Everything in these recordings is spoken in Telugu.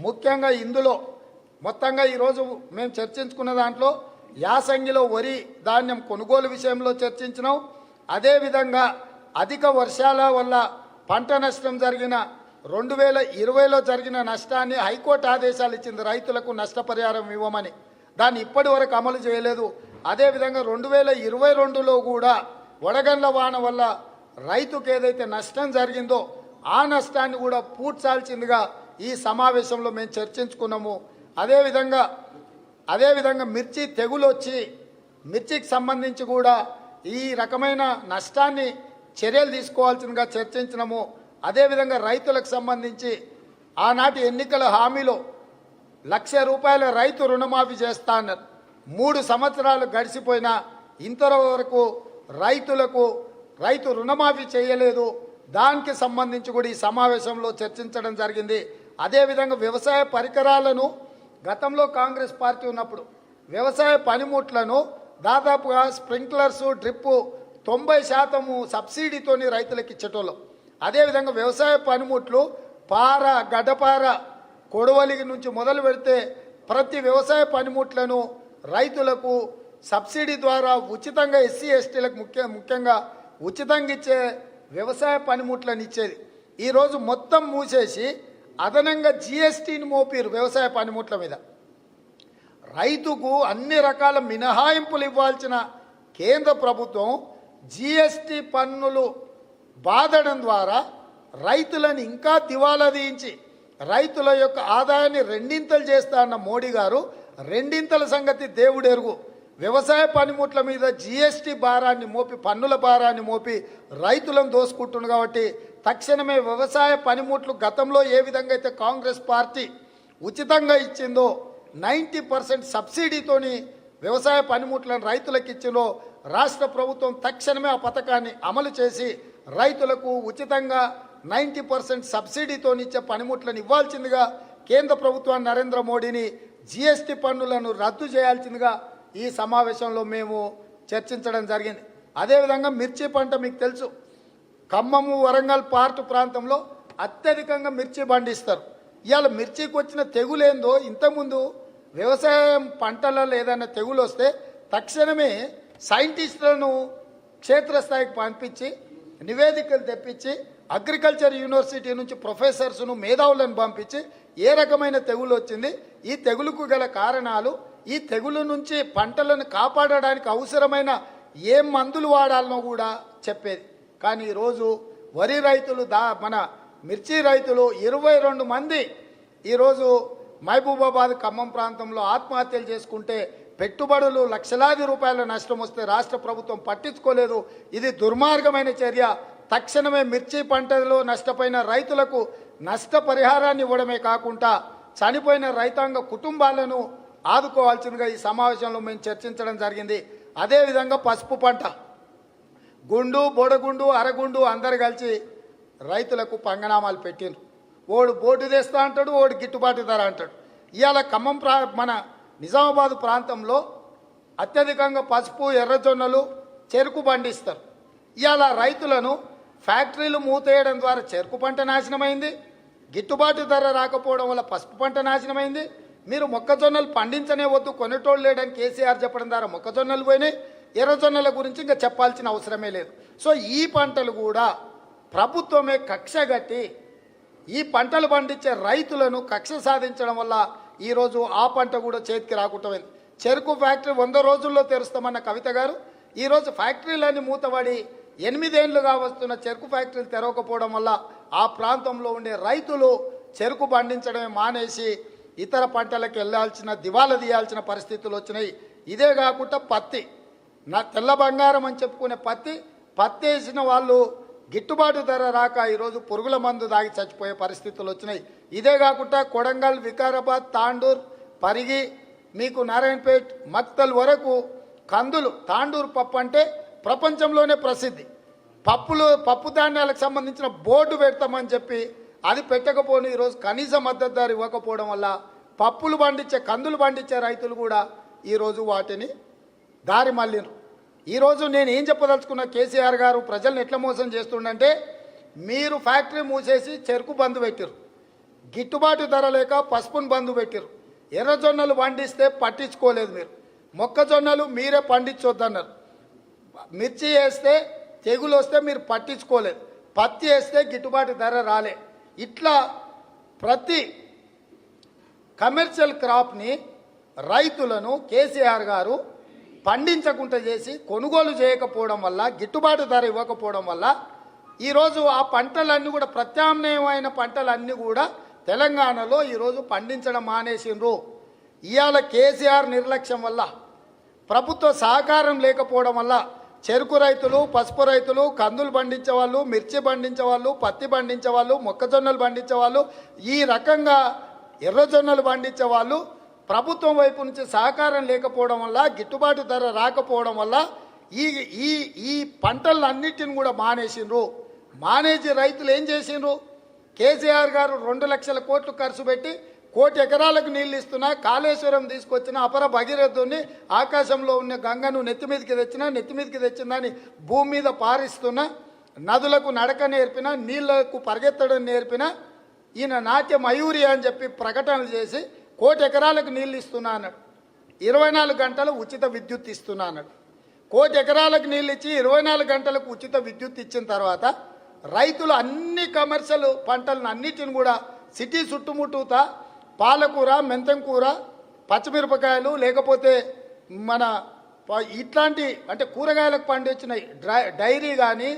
ముఖ్యంగా ఇందులో మొత్తంగా ఈరోజు మేము చర్చించుకున్న దాంట్లో యాసంగిలో వరి ధాన్యం కొనుగోలు విషయంలో చర్చించినాం. అదేవిధంగా అధిక వర్షాల వల్ల పంట నష్టం జరిగిన 2020లో జరిగిన నష్టాన్ని హైకోర్టు ఆదేశాలు ఇచ్చింది, రైతులకు నష్టపరిహారం ఇవ్వమని. దాన్ని ఇప్పటి వరకు అమలు చేయలేదు. అదేవిధంగా 2022లో కూడా వడగండ్ల వాన వల్ల రైతుకు ఏదైతే నష్టం జరిగిందో ఆ నష్టాన్ని కూడా పూడ్చాల్సిందిగా ఈ సమావేశంలో మేము చర్చించుకున్నాము. అదేవిధంగా మిర్చి తెగులు వచ్చి మిర్చికి సంబంధించి కూడా ఈ రకమైన నష్టాన్ని చర్యలు తీసుకోవాల్సిందిగా చర్చించినాము. అదేవిధంగా రైతులకు సంబంధించి ఆనాటి ఎన్నికల హామీలో ₹1,00,000 రైతు రుణమాఫీ చేస్తా అన్నారు. 3 సంవత్సరాలు గడిచిపోయినా ఇంతవరకు రైతు రుణమాఫీ చేయలేదు. దానికి సంబంధించి కూడా ఈ సమావేశంలో చర్చించడం జరిగింది. అదేవిధంగా వ్యవసాయ పరికరాలను గతంలో కాంగ్రెస్ పార్టీ ఉన్నప్పుడు వ్యవసాయ పనిముట్లను దాదాపుగా స్ప్రింక్లర్సు డ్రిప్పు 90% సబ్సిడీతోని రైతులకు ఇచ్చేటోళ్ళం. అదేవిధంగా వ్యవసాయ పనిముట్లు పార, గడ్డపార, కొడవలికి నుంచి మొదలు పెడితే ప్రతి వ్యవసాయ పనిముట్లను రైతులకు సబ్సిడీ ద్వారా ఉచితంగా ఎస్సీ ఎస్టీలకు ముఖ్యంగా ఉచితంగా ఇచ్చే వ్యవసాయ పనిముట్లను ఇచ్చేది. ఈరోజు మొత్తం మూసేసి అదనంగా జీఎస్టీని మోపిరు వ్యవసాయ పనిముట్ల మీద. రైతుకు అన్ని రకాల మినహాయింపులు ఇవ్వాల్సిన కేంద్ర ప్రభుత్వం జీఎస్టీ పన్నులు బాధడం ద్వారా రైతులను ఇంకా దివాలా తీయించి రైతుల యొక్క ఆదాయాన్ని రెండింతలు చేస్తా అన్న మోడీ గారు రెండింతల సంగతి దేవుడెరుగు. వ్యవసాయ పనిముట్ల మీద జీఎస్టీ భారాన్ని మోపి, పన్నుల భారాన్ని మోపి రైతులను దోసుకుంటుంది. కాబట్టి తక్షణమే వ్యవసాయ పనిముట్లు గతంలో ఏ విధంగా అయితే కాంగ్రెస్ పార్టీ ఉచితంగా ఇచ్చిందో 90% సబ్సిడీతోని వ్యవసాయ పనిముట్లను రైతులకు ఇచ్చిందో రాష్ట్ర ప్రభుత్వం తక్షణమే ఆ పథకాన్ని అమలు చేసి రైతులకు ఉచితంగా 90% సబ్సిడీతో ఇచ్చే పనిముట్లను ఇవ్వాల్సిందిగా కేంద్ర ప్రభుత్వాన్ని నరేంద్ర మోడీని జీఎస్టీ పన్నులను రద్దు చేయాల్సిందిగా ఈ సమావేశంలో మేము చర్చించడం జరిగింది. అదేవిధంగా మిర్చి పంట మీకు తెలుసు, ఖమ్మము వరంగల్ పార్ట్ ప్రాంతంలో అత్యధికంగా మిర్చి పండిస్తారు. ఇవాళ మిర్చికి వచ్చిన తెగులేందో, ఇంతకుముందు వ్యవసాయం పంటలలో ఏదైనా తెగులు వస్తే తక్షణమే సైంటిస్టులను క్షేత్రస్థాయికి పంపించి నివేదికలు తెప్పించి అగ్రికల్చర్ యూనివర్సిటీ నుంచి ప్రొఫెసర్స్ను మేధావులను పంపించి ఏ రకమైన తెగులు వచ్చింది, ఈ తెగులుకు గల కారణాలు, ఈ తెగులు నుంచి పంటలను కాపాడడానికి అవసరమైన ఏ మందులు వాడాలనో కూడా చెప్పేది. కానీ ఈరోజు వరి రైతులు మన మిర్చి రైతులు 22 మంది ఈరోజు మహబూబాబాద్ ఖమ్మం ప్రాంతంలో ఆత్మహత్యలు చేసుకుంటే పెట్టుబడులు లక్షలాది రూపాయల నష్టం వస్తే రాష్ట్ర ప్రభుత్వం పట్టించుకోలేదు. ఇది దుర్మార్గమైన చర్య. తక్షణమే మిర్చి పంటలో నష్టపోయిన రైతులకు నష్టపరిహారాన్ని ఇవ్వడమే కాకుండా చనిపోయిన రైతాంగ కుటుంబాలను ఆదుకోవాల్సిందిగా ఈ సమావేశంలో మేము చర్చించడం జరిగింది. అదేవిధంగా పసుపు పంట గుండు, బోడగుండు, అరగుండు అందరు కలిసి రైతులకు పంగనామాలు పెట్టిండ్రు. ఓడు బోటు తెస్తా అంటాడు, ఓడు గిట్టుబాటు ధర అంటాడు. ఇవాళ ఖమ్మం మన నిజామాబాద్ ప్రాంతంలో అత్యధికంగా పసుపు, ఎర్రజొన్నలు, చెరుకు పండిస్తారు. ఇవాళ రైతులను ఫ్యాక్టరీలు మూతేయడం ద్వారా చెరుకు పంట నాశనమైంది, గిట్టుబాటు ధర రాకపోవడం వల్ల పసుపు పంట నాశనమైంది. మీరు మొక్కజొన్నలు పండించనే వద్దు, కొనేటోళ్ళు లేడని కేసీఆర్ చెప్పడం ద్వారా మొక్కజొన్నలు పోయినాయి. ఎర్రజొన్నల గురించి ఇంకా చెప్పాల్సిన అవసరమే లేదు. సో ఈ పంటలు కూడా ప్రభుత్వమే కక్ష కట్టి ఈ పంటలు పండించే రైతులను కక్ష సాధించడం వల్ల ఈరోజు ఆ పంట కూడా చేతికి రాకుండా పోయింది. చెరుకు ఫ్యాక్టరీ 100 రోజుల్లో తెరుస్తామన్న కవిత గారు ఈరోజు ఫ్యాక్టరీలన్నీ మూతబడి 8 ఏళ్లుగా వస్తున్న చెరుకు ఫ్యాక్టరీలు తెరవకపోవడం వల్ల ఆ ప్రాంతంలో ఉండే రైతులు చెరుకు పండించడమే మానేసి ఇతర పంటలకు వెళ్ళాల్సిన, దివాలా తీయాల్సిన పరిస్థితులు వచ్చినాయి. ఇదే కాకుండా పత్తి, తెల్ల బంగారం అని చెప్పుకునే పత్తి వేసిన వాళ్ళు గిట్టుబాటు ధర రాక ఈరోజు పురుగుల మందు దాగి చచ్చిపోయే పరిస్థితులు వచ్చినాయి. ఇదే కాకుండా కొడంగల్, వికారాబాద్, తాండూర్, పరిగి, మీకు నారాయణపేట్, మక్తల్ వరకు కందులు, తాండూరు పప్పు అంటే ప్రపంచంలోనే ప్రసిద్ధి. పప్పు ధాన్యాలకు సంబంధించిన బోర్డు పెడతామని చెప్పి అది పెట్టకపోను ఈరోజు కనీస మద్దతు ధర ఇవ్వకపోవడం వల్ల పప్పులు పండించే, కందులు పండించే రైతులు కూడా ఈరోజు వాటిని దారి మళ్ళిరు. ఈరోజు నేను ఏం చెప్పదలుచుకున్నా, కేసీఆర్ గారు ప్రజల్ని ఎట్లా మోసం చేస్తుండంటే, మీరు ఫ్యాక్టరీ మూసేసి చెరుకు బంద్ పెట్టారు. గిట్టుబాటు ధర లేక పసుపును బంధు పెట్టారు. ఎర్రజొన్నలు పండిస్తే పట్టించుకోలేదు మీరు. మొక్కజొన్నలు మీరే పండించొద్దన్నారు. మిర్చి వేస్తే తెగులు వస్తే మీరు పట్టించుకోలేదు. పత్తి వేస్తే గిట్టుబాటు ధర రాలే. ఇట్లా ప్రతి కమర్షియల్ క్రాప్ని రైతులను కేసీఆర్ గారు పండించకుండా చేసి కొనుగోలు చేయకపోవడం వల్ల, గిట్టుబాటు ధర ఇవ్వకపోవడం వల్ల ఈరోజు ఆ పంటలన్నీ కూడా, ప్రత్యామ్నాయమైన పంటలన్నీ కూడా తెలంగాణలో ఈరోజు పండించడం మానేసిండ్రు. ఇవాళ కేసీఆర్ నిర్లక్ష్యం వల్ల, ప్రభుత్వ సహకారం లేకపోవడం వల్ల చెరుకు రైతులు, పసుపు రైతులు, కందులు పండించే వాళ్ళు, మిర్చి పండించే వాళ్ళు, పత్తి పండించే వాళ్ళు, మొక్కజొన్నలు పండించే వాళ్ళు, ఈ రకంగా ఎర్రజొన్నలు పండించే వాళ్ళు ప్రభుత్వం వైపు నుంచి సహకారం లేకపోవడం వల్ల, గిట్టుబాటు ధర రాకపోవడం వల్ల ఈ ఈ ఈ పంటలన్నిటిని కూడా మానేసిండ్రు. మానేసి రైతులు ఏం చేసిండ్రు? కేసీఆర్ గారు 2 లక్షల కోట్లు ఖర్చు పెట్టి 1 కోటి ఎకరాలకు నీళ్ళు ఇస్తున్నా, కాళేశ్వరం తీసుకొచ్చిన అపర భగీరథుని, ఆకాశంలో ఉన్న గంగను నెత్తిమీదకి తెచ్చిందని భూమి మీద పారిస్తున్నా, నదులకు నడక నేర్పిన, నీళ్లకు పరిగెత్తడం నేర్పిన ఈయన నాట్య మయూరి అని చెప్పి ప్రకటనలు చేసి 1 కోటి ఎకరాలకు నీళ్ళు ఇస్తున్నా అన్నాడు. 24 గంటలు ఉచిత విద్యుత్ ఇస్తున్నా అన్నాడు. 1 కోటి ఎకరాలకు నీళ్ళు ఇచ్చి 24 గంటలకు ఉచిత విద్యుత్ ఇచ్చిన తర్వాత రైతులు అన్ని కమర్షియల్ పంటలను అన్నిటిని కూడా సిటీ చుట్టుముట్టుతా పాలకూర, మెంతం కూర, పచ్చిమిరపకాయలు, లేకపోతే మన ఇట్లాంటి అంటే కూరగాయలకు పండించిన డైరీ కానీ,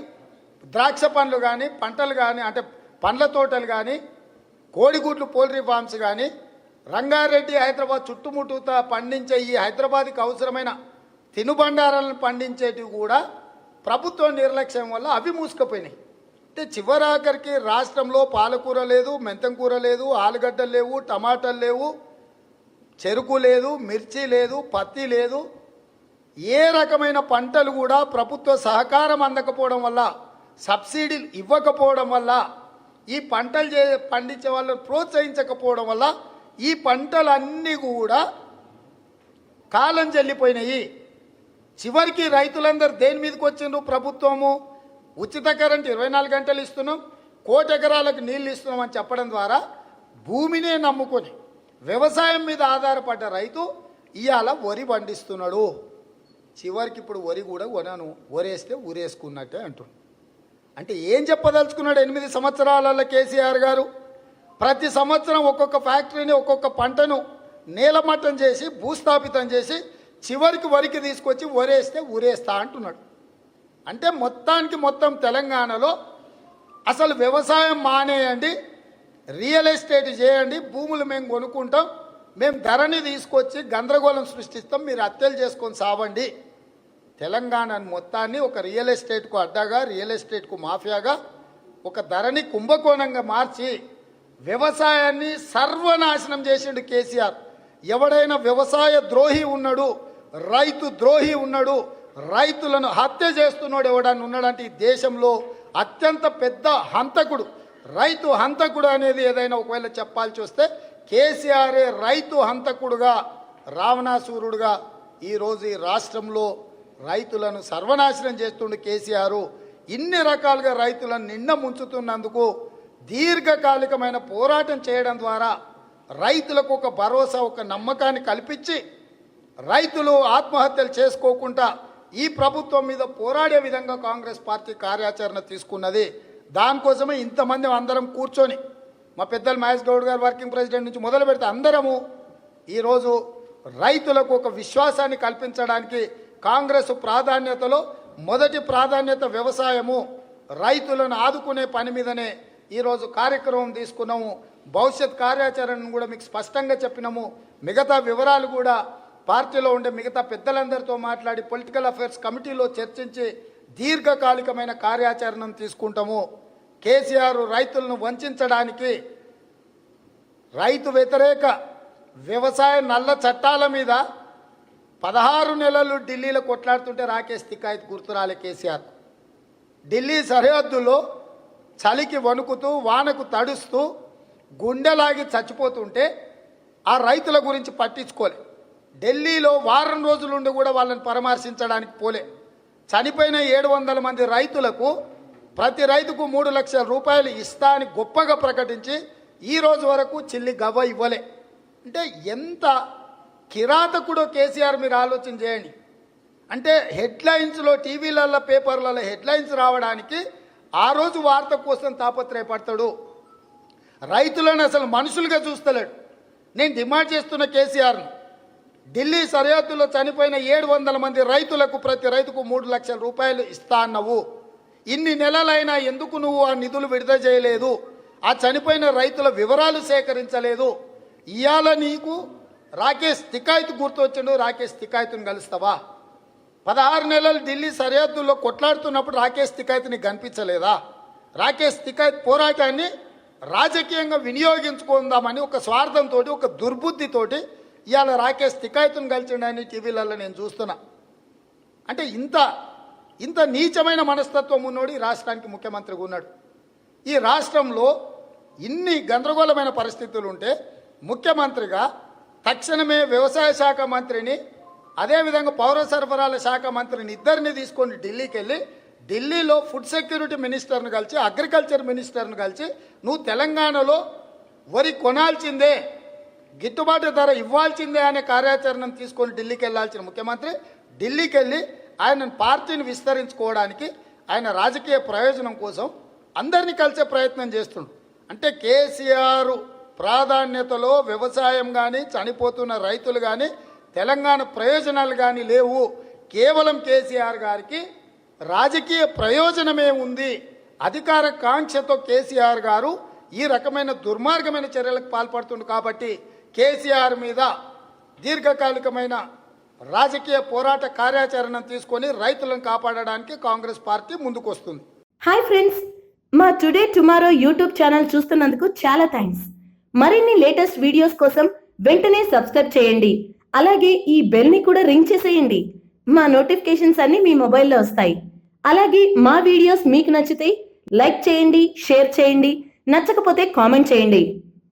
ద్రాక్ష పండ్లు కానీ, పంటలు కానీ, అంటే పండ్ల తోటలు కానీ, కోడిగుడ్లు పౌల్ట్రీ ఫార్మ్స్ కానీ, రంగారెడ్డి, హైదరాబాద్ చుట్టుముట్టుతా పండించే ఈ హైదరాబాద్కి అవసరమైన తినుబండారాలను పండించేటివి కూడా ప్రభుత్వం నిర్లక్ష్యం వల్ల అవి మూసుకుపోయినాయి. అంటే చివరాఖరికి రాష్ట్రంలో పాలకూర లేదు, మెంతం కూర లేదు, ఆలుగడ్డలు లేవు, టమాటాలు లేవు, చెరుకు లేదు, మిర్చి లేదు, పత్తి లేదు. ఏ రకమైన పంటలు కూడా ప్రభుత్వ సహకారం అందకపోవడం వల్ల, సబ్సిడీలు ఇవ్వకపోవడం వల్ల, ఈ పంటలు పండించే వాళ్ళని ప్రోత్సహించకపోవడం వల్ల ఈ పంటలన్నీ కూడా కాలం చెల్లిపోయినాయి. చివరికి రైతులందరూ దేని మీదకి వచ్చిండ్రు? ప్రభుత్వము ఉచిత కరెంట్ 24 గంటలు ఇస్తున్నాం, 1 కోటి ఎకరాలకు నీళ్ళు ఇస్తున్నాం అని చెప్పడం ద్వారా భూమినే నమ్ముకొని వ్యవసాయం మీద ఆధారపడ్డ రైతు ఇవాళ వరి పండిస్తున్నాడు. చివరికి ఇప్పుడు వరి కూడా కొనను, వరేస్తే ఊరేసుకున్నట్టే అంటున్నాడు. అంటే ఏం చెప్పదలుచుకున్నాడు? 8 సంవత్సరాలలో కేసీఆర్ గారు ప్రతి సంవత్సరం ఒక్కొక్క ఫ్యాక్టరీని, ఒక్కొక్క పంటను నేలమట్టం చేసి, భూస్థాపితం చేసి, చివరికి వరికి తీసుకొచ్చి వరేస్తే ఊరేస్తా అంటున్నాడు. అంటే మొత్తం తెలంగాణలో అసలు వ్యవసాయం మానేయండి, రియల్ ఎస్టేట్ చేయండి, భూములు మేము కొనుక్కుంటాం, మేము ధరని తీసుకొచ్చి గందరగోళం సృష్టిస్తాం, మీరు హత్యలు చేసుకొని సావండి. తెలంగాణ మొత్తాన్ని ఒక రియల్ ఎస్టేట్కు అడ్డాగా, రియల్ ఎస్టేట్కు మాఫియాగా, ఒక ధరని కుంభకోణంగా మార్చి వ్యవసాయాన్ని సర్వనాశనం చేసిండు కేసీఆర్. ఎవడైనా వ్యవసాయ ద్రోహి ఉన్నాడు, రైతు ద్రోహి ఉన్నాడు, రైతులను హత్య చేస్తున్నాడు ఎవడన్నా ఉన్నాడంటే ఈ దేశంలో అత్యంత పెద్ద హంతకుడు, రైతు హంతకుడు అనేది ఏదైనా ఒకవేళ చెప్పాల్సి వస్తే కేసీఆరే రైతు హంతకుడుగా, రావణాసురుడుగా ఈరోజు ఈ రాష్ట్రంలో రైతులను సర్వనాశనం చేస్తుండు కేసీఆర్. ఇన్ని రకాలుగా రైతులను నిండ ముంచుతున్నందుకు దీర్ఘకాలికమైన పోరాటం చేయడం ద్వారా రైతులకు ఒక భరోసా, ఒక నమ్మకాన్ని కల్పించి రైతులు ఆత్మహత్యలు చేసుకోకుండా ఈ ప్రభుత్వం మీద పోరాడే విధంగా కాంగ్రెస్ పార్టీ కార్యాచరణ తీసుకున్నది. దానికోసమే ఇంతమంది అందరం కూర్చొని, మా పెద్దలు మహేష్ గౌడ్ గారు వర్కింగ్ ప్రెసిడెంట్ నుంచి మొదలు పెడితే అందరము ఈరోజు రైతులకు ఒక విశ్వాసాన్ని కల్పించడానికి కాంగ్రెస్ ప్రాధాన్యతలో మొదటి ప్రాధాన్యత వ్యవసాయము, రైతులను ఆదుకునే పని మీదనే ఈరోజు కార్యక్రమం తీసుకున్నాము. భవిష్యత్ కార్యాచరణను కూడా మీకు స్పష్టంగా చెప్పినాము. మిగతా వివరాలు కూడా పార్టీలో ఉండే మిగతా పెద్దలందరితో మాట్లాడి పొలిటికల్ అఫైర్స్ కమిటీలో చర్చించి దీర్ఘకాలికమైన కార్యాచరణను తీసుకుంటాము. కేసీఆర్ రైతులను వంచడానికి, రైతు వ్యతిరేక వ్యవసాయ నల్ల చట్టాల మీద 16 నెలలు ఢిల్లీలో కొట్లాడుతుంటే రాకేష్ తికాయత్ గుర్తురాలే కేసీఆర్. ఢిల్లీ సరిహద్దులో చలికి వణుకుతూ, వానకు తడుస్తూ, గుండెలాగి చచ్చిపోతుంటే ఆ రైతుల గురించి పట్టించుకోలే. ఢిల్లీలో వారం రోజులుండి కూడా వాళ్ళని పరామర్శించడానికి పోలే. చనిపోయిన 700 మంది రైతులకు ప్రతి రైతుకు 3 లక్షల రూపాయలు ఇస్తా అని గొప్పగా ప్రకటించి ఈ రోజు వరకు చిల్లి గవ్వ ఇవ్వలే. అంటే ఎంత కిరాతకుడో కేసీఆర్ మీరు ఆలోచన చేయండి. అంటే హెడ్లైన్స్లో టీవీలలో పేపర్లలో హెడ్లైన్స్ రావడానికి ఆ రోజు వార్త కోసం తాపత్రయపడతాడు. రైతులను అసలు మనుషులుగా చూస్తలేడు. నేను డిమాండ్ చేస్తున్న కేసీఆర్ను, ఢిల్లీ సరిహద్దులో చనిపోయిన 700 మంది రైతులకు ప్రతి రైతుకు 3 లక్షల రూపాయలు ఇస్తా అన్నవు. ఇన్ని నెలలైనా ఎందుకు నువ్వు ఆ నిధులు విడుదల చేయలేదు? ఆ చనిపోయిన రైతుల వివరాలు సేకరించలేదు. ఇవాళ నీకు రాకేష్ తికాయత్ గుర్తొచ్చిండు. రాకేష్ తికాయత్ను కలుస్తావా? 16 నెలలు ఢిల్లీ సరిహద్దుల్లో కొట్లాడుతున్నప్పుడు రాకేష్ తికాయత్ని కనిపించలేదా? రాకేష్ తికాయత్ పోరాటాన్ని రాజకీయంగా వినియోగించుకుందామని ఒక స్వార్థంతో, ఒక దుర్బుద్ధితోటి ఇవాళ రాకేష్ తికాయత్ను కలిసిండని టీవీలలో నేను చూస్తున్నా. అంటే ఇంత నీచమైన మనస్తత్వం ఉన్నోడు ఈ రాష్ట్రానికి ముఖ్యమంత్రిగా ఉన్నాడు. ఈ రాష్ట్రంలో ఇన్ని గందరగోళమైన పరిస్థితులు ఉంటే ముఖ్యమంత్రిగా తక్షణమే వ్యవసాయ శాఖ మంత్రిని, అదేవిధంగా పౌర సరఫరాల శాఖ మంత్రిని ఇద్దరిని తీసుకొని ఢిల్లీకి వెళ్ళి, ఢిల్లీలో ఫుడ్ సెక్యూరిటీ మినిస్టర్ను కలిసి, అగ్రికల్చర్ మినిస్టర్ను కలిసి, నువ్వు తెలంగాణలో వరి కొనాల్సిందే, గిట్టుబాటు ధర ఇవ్వాల్సిందే అనే కార్యాచరణను తీసుకొని ఢిల్లీకి వెళ్ళాల్సిన ముఖ్యమంత్రి ఢిల్లీకి వెళ్ళి ఆయన పార్టీని విస్తరించుకోవడానికి, ఆయన రాజకీయ ప్రయోజనం కోసం అందరినీ కలిసే ప్రయత్నం చేస్తుండు. అంటే కేసీఆర్ ప్రాధాన్యతలో వ్యవసాయం కానీ, చనిపోతున్న రైతులు కానీ, తెలంగాణ ప్రయోజనాలు కానీ లేవు. కేవలం కేసీఆర్ గారికి రాజకీయ ప్రయోజనమే ఉంది. అధికార కాంక్షతో కేసీఆర్ గారు ఈ రకమైన దుర్మార్గమైన చర్యలకు పాల్పడుతుంది. కాబట్టి కేసీఆర్ మీద దీర్ఘకాలికమైన రాజకీయ పోరాట కార్యాచరణను తీసుకొని రైతులను కాపాడడానికి కాంగ్రెస్ పార్టీ ముందుకు వస్తుంది. హాయ్ ఫ్రెండ్స్, మా టుడే టుమారో యూట్యూబ్ ఛానల్ చూస్తున్నందుకు చాలా థ్యాంక్స్. మరిన్ని లేటెస్ట్ వీడియోస్ కోసం వెంటనే సబ్స్క్రైబ్ చేయండి. అలాగే ఈ బెల్ ని కూడా రింగ్ చేసేయండి. మా నోటిఫికేషన్స్ అన్ని మీ మొబైల్లో వస్తాయి. అలాగే మా వీడియోస్ మీకు నచ్చితే లైక్ చేయండి, షేర్ చేయండి, నచ్చకపోతే కామెంట్ చేయండి.